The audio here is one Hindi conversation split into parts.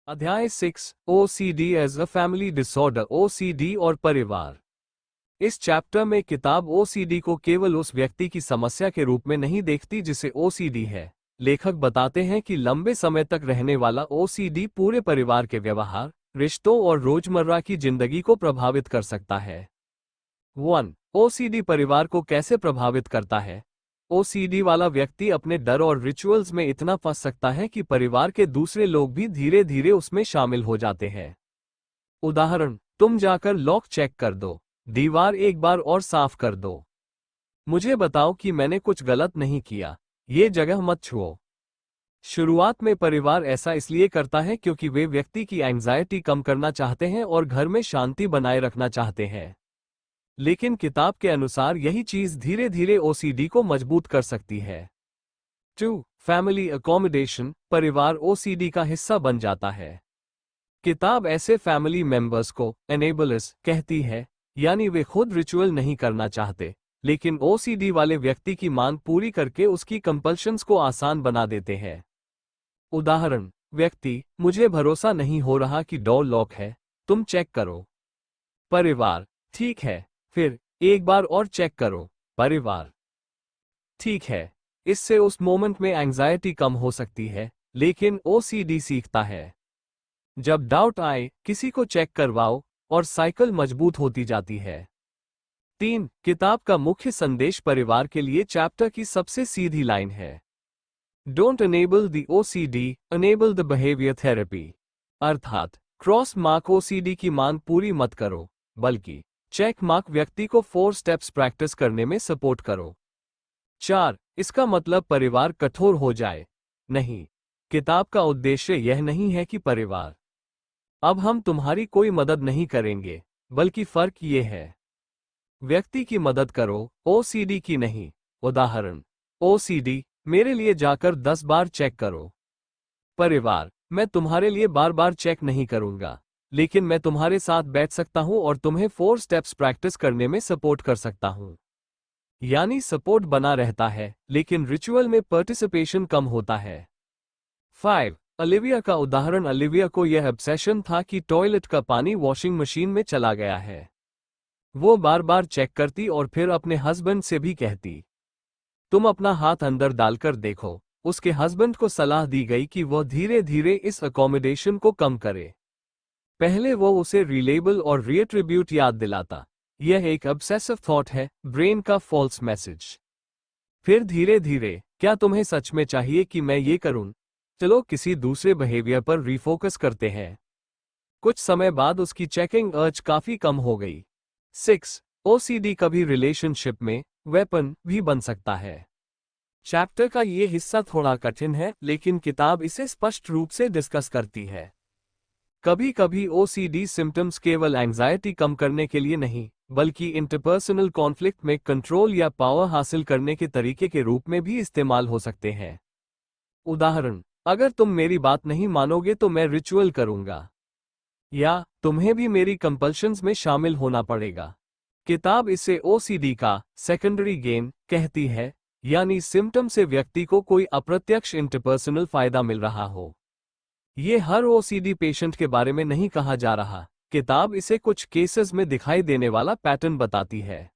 अध्याय 6 OCD as a family disorder. OCD और परिवार। इस चैप्टर में किताब OCD को केवल उस व्यक्ति की समस्या के रूप में नहीं देखती जिसे OCD है। लेखक बताते हैं कि लंबे समय तक रहने वाला OCD पूरे परिवार के व्यवहार, रिश्तों और रोजमर्रा की जिंदगी को प्रभावित कर सकता है। 1. OCD परिवार को कैसे प्रभावित करता है? OCD वाला व्यक्ति अपने डर और रिचुअल्स में इतना फंस सकता है कि परिवार के दूसरे लोग भी धीरे धीरे उसमें शामिल हो जाते हैं। उदाहरण, तुम जाकर लॉक चेक कर दो, दीवार एक बार और साफ कर दो, मुझे बताओ कि मैंने कुछ गलत नहीं किया, ये जगह मत छुओ। शुरुआत में परिवार ऐसा इसलिए करता है क्योंकि वे व्यक्ति की एंग्जाइटी कम करना चाहते हैं और घर में शांति बनाए रखना चाहते हैं। लेकिन किताब के अनुसार यही चीज धीरे धीरे OCD को मजबूत कर सकती है। 2. Family accommodation. परिवार OCD का हिस्सा बन जाता है। किताब ऐसे फैमिली मेंबर्स को एनेबलर्स कहती है, यानी वे खुद रिचुअल नहीं करना चाहते, लेकिन OCD वाले व्यक्ति की मांग पूरी करके उसकी कंपल्शंस को आसान बना देते हैं। उदाहरण, व्यक्ति, मुझे भरोसा नहीं हो रहा कि डोर लॉक है, तुम चेक करो। परिवार, ठीक है, फिर एक बार और चेक करो। परिवार, ठीक है। इससे उस मोमेंट में एंग्जाइटी कम हो सकती है, लेकिन OCD सीखता है। जब डाउट आए, किसी को चेक करवाओ और साइकिल मजबूत होती जाती है। 3. किताब का मुख्य संदेश परिवार के लिए चैप्टर की सबसे सीधी लाइन है। Don't enable the OCD, enable the behaviour therapy. अर्थात, क्रॉस मार्क OCD की मांग पूरी मत करो, बल्कि चेक मार्क व्यक्ति को 4 स्टेप्स प्रैक्टिस करने में सपोर्ट करो। 4. इसका मतलब परिवार कठोर हो जाए? नहीं। किताब का उद्देश्य यह नहीं है कि परिवार, अब हम तुम्हारी कोई मदद नहीं करेंगे, बल्कि फर्क ये है, व्यक्ति की मदद करो, OCD की नहीं। उदाहरण, OCD, मेरे लिए जाकर 10 बार चेक करो। परिवार, मैं तुम्हारे लिए बार बार चेक नहीं करूंगा, लेकिन मैं तुम्हारे साथ बैठ सकता हूं और तुम्हें 4 स्टेप्स प्रैक्टिस करने में सपोर्ट कर सकता हूं। यानी सपोर्ट बना रहता है, लेकिन रिचुअल में पार्टिसिपेशन कम होता है। 5. ओलिविया का उदाहरण। ओलिविया को यह ऑब्सेशन था कि टॉयलेट का पानी वॉशिंग मशीन में चला गया है। वो बार बार चेक करती और फिर अपने हस्बैंड से भी कहती, तुम अपना हाथ अंदर डालकर देखो। उसके हस्बैंड को सलाह दी गई कि वह धीरे धीरे इस अकोमोडेशन को कम करे। पहले वो उसे रिलेबल और रीएट्रिब्यूट याद दिलाता। यह एक ऑब्सेसिव थॉट है, ब्रेन का फॉल्स मैसेज। फिर धीरे धीरे, क्या तुम्हें सच में चाहिए कि मैं ये करूं? चलो किसी दूसरे बिहेवियर पर रिफोकस करते हैं। कुछ समय बाद उसकी चेकिंग अर्ज काफी कम हो गई। 6. OCD कभी रिलेशनशिप में वेपन भी बन सकता है। चैप्टर का ये हिस्सा थोड़ा कठिन है, लेकिन किताब इसे स्पष्ट रूप से डिस्कस करती है। कभी कभी OCD सिम्टम्स केवल एंग्जाइटी कम करने के लिए नहीं, बल्कि इंटरपर्सनल कॉन्फ्लिक्ट में कंट्रोल या पावर हासिल करने के तरीके के रूप में भी इस्तेमाल हो सकते हैं। उदाहरण, अगर तुम मेरी बात नहीं मानोगे तो मैं रिचुअल करूंगा, या तुम्हें भी मेरी कंपल्शंस में शामिल होना पड़ेगा। किताब इसे OCD का सेकेंडरी गेन कहती है, यानी सिम्टम से व्यक्ति को कोई अप्रत्यक्ष इंटरपर्सनल फायदा मिल रहा हो। ये हर OCD पेशेंट के बारे में नहीं कहा जा रहा। किताब इसे कुछ केसेस में दिखाई देने वाला पैटर्न बताती है।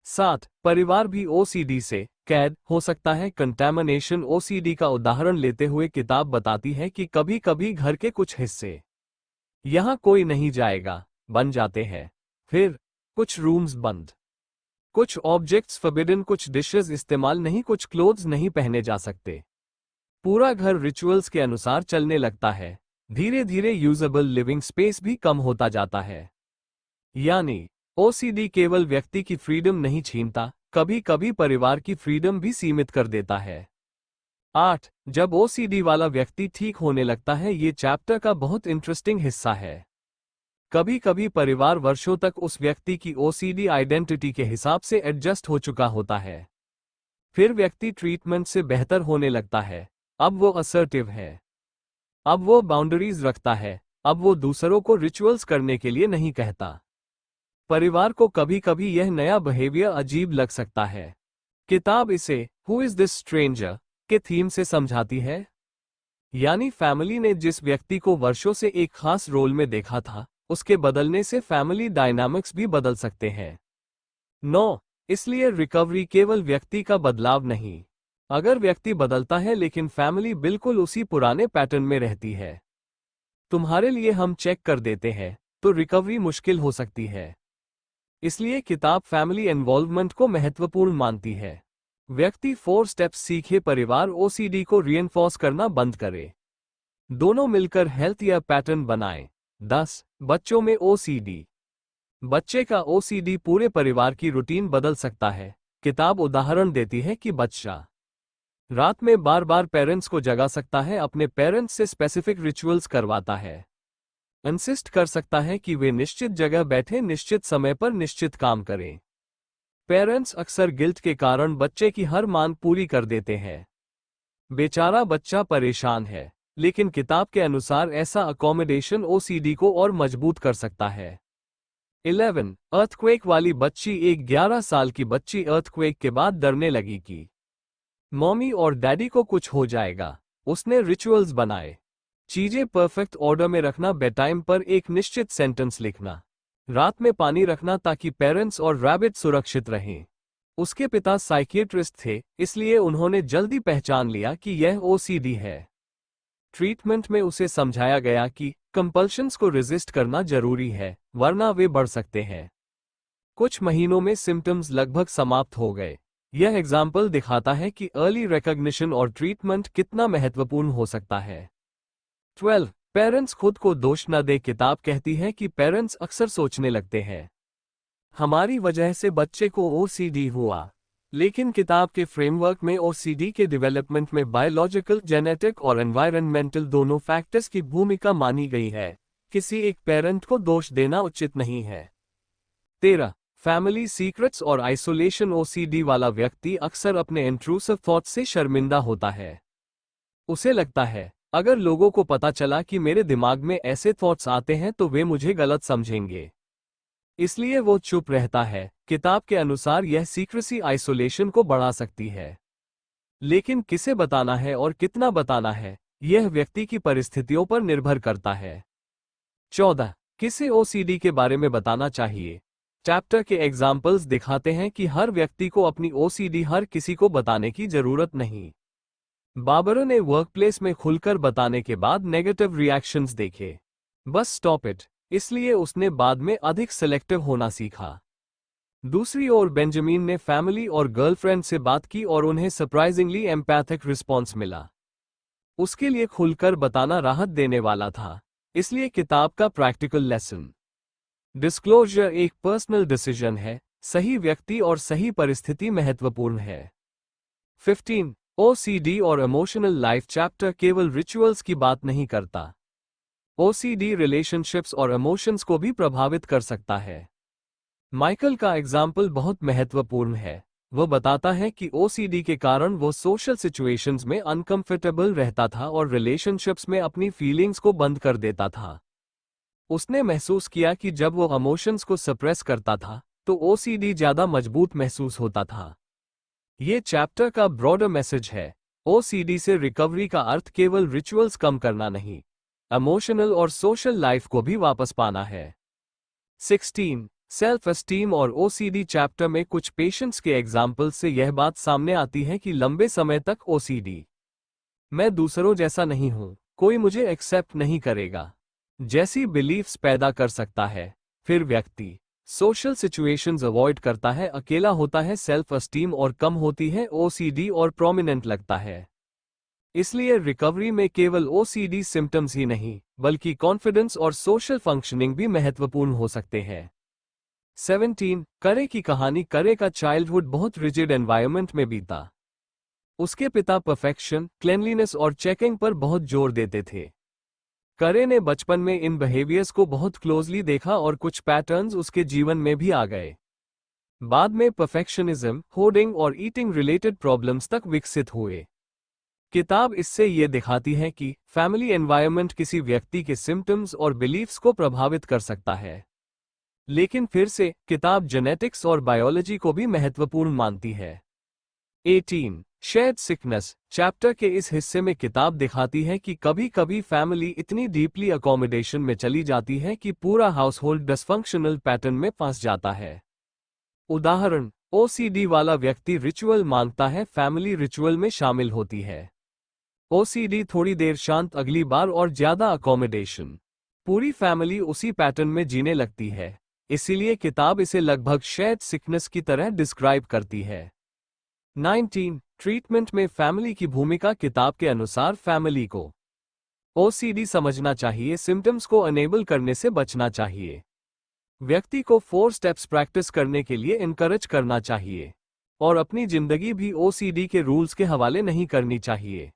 7. परिवार भी OCD से कैद हो सकता है। कंटैमिनेशन। OCD का उदाहरण लेते हुए किताब बताती है कि कभी कभी घर के कुछ हिस्से, यहां कोई नहीं जाएगा, बन जाते हैं। फिर कुछ रूम्स बंद, कुछ ऑब्जेक्ट्स फॉरबिडन, कुछ डिशेस इस्तेमाल नहीं, कुछ क्लोथ्स नहीं पहने जा सकते। पूरा घर रिचुअल्स के अनुसार चलने लगता है। धीरे धीरे यूजेबल लिविंग स्पेस भी कम होता जाता है। यानी OCD केवल व्यक्ति की फ्रीडम नहीं छीनता, कभी कभी परिवार की फ्रीडम भी सीमित कर देता है। 8. जब OCD वाला व्यक्ति ठीक होने लगता है। ये चैप्टर का बहुत इंटरेस्टिंग हिस्सा है। कभी कभी परिवार वर्षों तक उस व्यक्ति की OCD आइडेंटिटी के हिसाब से एडजस्ट हो चुका होता है। फिर व्यक्ति ट्रीटमेंट से बेहतर होने लगता है। अब वो असर्टिव है, अब वो बाउंड्रीज रखता है, अब वो दूसरों को रिचुअल्स करने के लिए नहीं कहता। परिवार को कभी कभी यह नया बिहेवियर अजीब लग सकता है। किताब इसे हु इज दिस स्ट्रेंजर के थीम से समझाती है। यानी फैमिली ने जिस व्यक्ति को वर्षों से एक खास रोल में देखा था, उसके बदलने से फैमिली डायनामिक्स भी बदल सकते हैं। 9. इसलिए रिकवरी केवल व्यक्ति का बदलाव नहीं। अगर व्यक्ति बदलता है लेकिन फैमिली बिल्कुल उसी पुराने पैटर्न में रहती है, तुम्हारे लिए हम चेक कर देते हैं, तो रिकवरी मुश्किल हो सकती है। इसलिए किताब फैमिली इन्वॉल्वमेंट को महत्वपूर्ण मानती है। व्यक्ति 4 स्टेप्स सीखे, परिवार ओसीडी को रिएनफोर्स करना बंद करे। दोनों मिलकर हेल्थ या पैटर्न बनाएं। 10. बच्चों में ओसीडी। बच्चे का ओसीडी पूरे परिवार की रूटीन बदल सकता है। किताब उदाहरण देती है कि बच्चा रात में बार बार पेरेंट्स को जगा सकता है, अपने पेरेंट्स से स्पेसिफिक रिचुअल्स करवाता है, इंसिस्ट कर सकता है कि वे निश्चित जगह बैठे, निश्चित समय पर निश्चित काम करें। पेरेंट्स अक्सर गिल्ट के कारण बच्चे की हर मांग पूरी कर देते हैं। बेचारा बच्चा परेशान है, लेकिन किताब के अनुसार ऐसा अकोमोडेशन ओसीडी को और मजबूत कर सकता है। 11. अर्थक्वेक वाली बच्ची। एक 11 साल की बच्ची अर्थक्वेक के बाद डरने लगी कि मम्मी और डैडी को कुछ हो जाएगा। उसने रिचुअल्स बनाए, चीजें परफेक्ट ऑर्डर में रखना, बेड टाइम पर एक निश्चित सेंटेंस लिखना, रात में पानी रखना ताकि पेरेंट्स और रैबिट सुरक्षित रहें। उसके पिता साइकियाट्रिस्ट थे, इसलिए उन्होंने जल्दी पहचान लिया कि यह ओसीडी है। ट्रीटमेंट में उसे समझाया गया कि कंपल्शंस को रेजिस्ट करना जरूरी है, वरना वे बढ़ सकते हैं। कुछ महीनों में सिम्टम्स लगभग समाप्त हो गए। यह एग्जाम्पल दिखाता है कि अर्ली रिकॉग्निशन और ट्रीटमेंट कितना महत्वपूर्ण हो सकता है। 12. पेरेंट्स खुद को दोष न दे। किताब कहती है कि पेरेंट्स अक्सर सोचने लगते हैं, हमारी वजह से बच्चे को ओसीडी हुआ, लेकिन किताब के फ्रेमवर्क में ओसीडी के डेवलपमेंट में बायोलॉजिकल, जेनेटिक और एनवायरनमेंटल दोनों फैक्टर्स की भूमिका मानी गई है। किसी एक पेरेंट को दोष देना उचित नहीं है। 13. फैमिली सीक्रेट्स और आइसोलेशन। ओसीडी वाला व्यक्ति अक्सर अपने इंट्रूसिव थॉट्स से शर्मिंदा होता है। उसे लगता है, अगर लोगों को पता चला कि मेरे दिमाग में ऐसे थॉट्स आते हैं तो वे मुझे गलत समझेंगे, इसलिए वो चुप रहता है। किताब के अनुसार यह सीक्रेसी आइसोलेशन को बढ़ा सकती है, लेकिन किसे बताना है और कितना बताना है, यह व्यक्ति की परिस्थितियों पर निर्भर करता है। 14. किसे ओसीडी के बारे में बताना चाहिए। चैप्टर के एग्जाम्पल्स दिखाते हैं कि हर व्यक्ति को अपनी ओसीडी हर किसी को बताने की जरूरत नहीं। बाबर ने वर्कप्लेस में खुलकर बताने के बाद नेगेटिव रिएक्शंस देखे। Bus stop it. इसलिए उसने बाद में अधिक सिलेक्टिव होना सीखा। दूसरी ओर बेंजामिन ने फैमिली और गर्लफ्रेंड से बात की और उन्हें सरप्राइजिंगली एम्पैथिक रिस्पॉन्स मिला। उसके लिए खुलकर बताना राहत देने वाला था। इसलिए किताब का प्रैक्टिकल लेसन, डिस्क्लोजर एक पर्सनल डिसीजन है, सही व्यक्ति और सही परिस्थिति महत्वपूर्ण है। 15. ओसीडी और इमोशनल लाइफ। चैप्टर केवल रिचुअल्स की बात नहीं करता। ओसीडी रिलेशनशिप्स और इमोशंस को भी प्रभावित कर सकता है। माइकल का एग्जाम्पल बहुत महत्वपूर्ण है। वह बताता है कि ओसीडी के कारण वो सोशल सिचुएशंस में अनकंफर्टेबल रहता था और रिलेशनशिप्स में अपनी फीलिंग्स को बंद कर देता था। उसने महसूस किया कि जब वो इमोशंस को सप्रेस करता था तो ओसीडी ज्यादा मजबूत महसूस होता था। ये चैप्टर का ब्रॉडर मैसेज है। ओसीडी से रिकवरी का अर्थ केवल रिचुअल्स कम करना नहीं, इमोशनल और सोशल लाइफ को भी वापस पाना है। 16. सेल्फ एस्टीम और ओसीडी। चैप्टर में कुछ पेशेंट्स के एग्जाम्पल से यह बात सामने आती है कि लंबे समय तक ओसीडी, मैं दूसरों जैसा नहीं हूं, कोई मुझे एक्सेप्ट नहीं करेगा, जैसी बिलीफ्स पैदा कर सकता है। फिर व्यक्ति सोशल सिचुएशंस अवॉइड करता है, अकेला होता है, सेल्फ एस्टीम और कम होती है, ओसीडी और प्रोमिनेंट लगता है। इसलिए रिकवरी में केवल ओसीडी सिम्टम्स ही नहीं, बल्कि कॉन्फिडेंस और सोशल फंक्शनिंग भी महत्वपूर्ण हो सकते हैं। 17. करे की कहानी। करे का चाइल्डहुड बहुत रिजिड एनवायरनमेंट में बीता। उसके पिता परफेक्शन, क्लेनलीनेस और चेकिंग पर बहुत जोर देते थे। करे ने बचपन में इन बिहेवियर्स को बहुत क्लोजली देखा और कुछ पैटर्न्स उसके जीवन में भी आ गए। बाद में परफेक्शनिज्म, होर्डिंग और ईटिंग रिलेटेड प्रॉब्लम्स तक विकसित हुए। किताब इससे ये दिखाती है कि फैमिली एनवायरनमेंट किसी व्यक्ति के सिम्टम्स और बिलीफ्स को प्रभावित कर सकता है। लेकिन फिर से किताब जेनेटिक्स और बायोलॉजी को भी महत्वपूर्ण मानती है। 18. शेयर्ड सिकनेस चैप्टर के इस हिस्से में किताब दिखाती है कि कभी कभी फैमिली इतनी डीपली अकोमोडेशन में चली जाती है कि पूरा हाउसहोल्ड डिसफंक्शनल पैटर्न में फंस जाता है। उदाहरण, ओसीडी वाला व्यक्ति रिचुअल मांगता है, फैमिली रिचुअल में शामिल होती है। ओसीडी थोड़ी देर शांत, अगली बार और ज्यादा अकोमोडेशन। पूरी फैमिली उसी पैटर्न में जीने लगती है। इसीलिए किताब इसे लगभग शेयर्ड सिकनेस की तरह डिस्क्राइब करती है। 19. ट्रीटमेंट में फैमिली की भूमिका किताब के अनुसार फैमिली को ओसीडी समझना चाहिए, सिम्टम्स को अनेबल करने से बचना चाहिए। व्यक्ति को 4 स्टेप्स प्रैक्टिस करने के लिए एनकरेज करना चाहिए और अपनी जिंदगी भी ओसीडी के रूल्स के हवाले नहीं करनी चाहिए।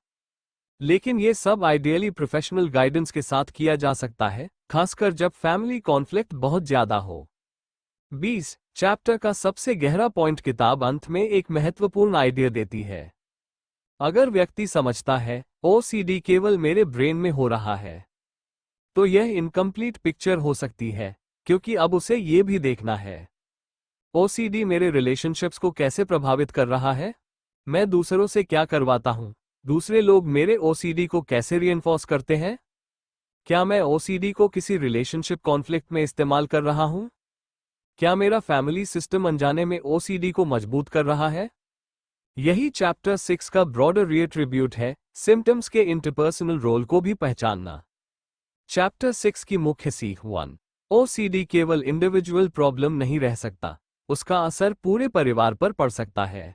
लेकिन ये सब आइडियली प्रोफेशनल गाइडेंस के साथ किया जा सकता है, खासकर जब फैमिली कॉन्फ्लिक्ट बहुत ज्यादा हो। 20. चैप्टर का सबसे गहरा पॉइंट किताब अंत में एक महत्वपूर्ण आइडिया देती है। अगर व्यक्ति समझता है ओसीडी केवल मेरे ब्रेन में हो रहा है, तो यह इनकम्प्लीट पिक्चर हो सकती है, क्योंकि अब उसे ये भी देखना है ओसीडी मेरे रिलेशनशिप्स को कैसे प्रभावित कर रहा है। मैं दूसरों से क्या करवाता हूं, दूसरे लोग मेरे ओसीडी को कैसे रीइंफोर्स करते हैं। क्या मैं ओसीडी को किसी रिलेशनशिप कॉन्फ्लिक्ट में इस्तेमाल कर रहा हूं? क्या मेरा फैमिली सिस्टम अनजाने में ओसीडी को मजबूत कर रहा है? यही चैप्टर 6 का ब्रॉडर रिएट्रिब्यूट है, सिम्टम्स के इंटरपर्सनल रोल को भी पहचानना। चैप्टर 6 की मुख्य सीख 1. ओसीडी केवल इंडिविजुअल प्रॉब्लम नहीं रह सकता, उसका असर पूरे परिवार पर पड़ सकता है।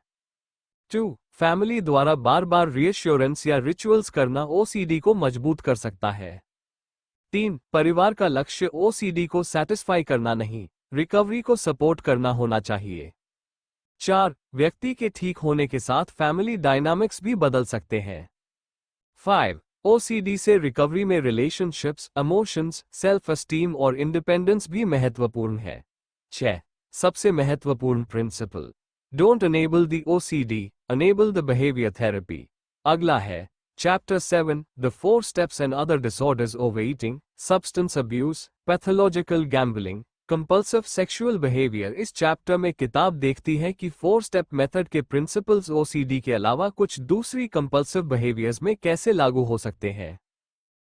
2. फैमिली द्वारा बार बार रीएश्योरेंस या रिचुअल्स करना ओसीडी को मजबूत कर सकता है। 3. परिवार का लक्ष्य ओसीडी को सैटिस्फाई करना नहीं, रिकवरी को सपोर्ट करना होना चाहिए। 4. व्यक्ति के ठीक होने के साथ फैमिली डायनामिक्स भी बदल सकते हैं। 5. ओसीडी से रिकवरी में रिलेशनशिप्स, इमोशंस, सेल्फ एस्टीम और इंडिपेंडेंस भी महत्वपूर्ण है। 6. सबसे महत्वपूर्ण principle, don't enable the OCD, enable the behaviour therapy. अगला है chapter 7, the 4 steps and other disorders, overeating, substance abuse, pathological gambling, compulsive sexual behaviour. इस चैप्टर में किताब देखती है कि 4 स्टेप मेथड के प्रिंसिपल्स ओसीडी के अलावा कुछ दूसरी कंपल्सिव बिहेवियर्स में कैसे लागू हो सकते हैं।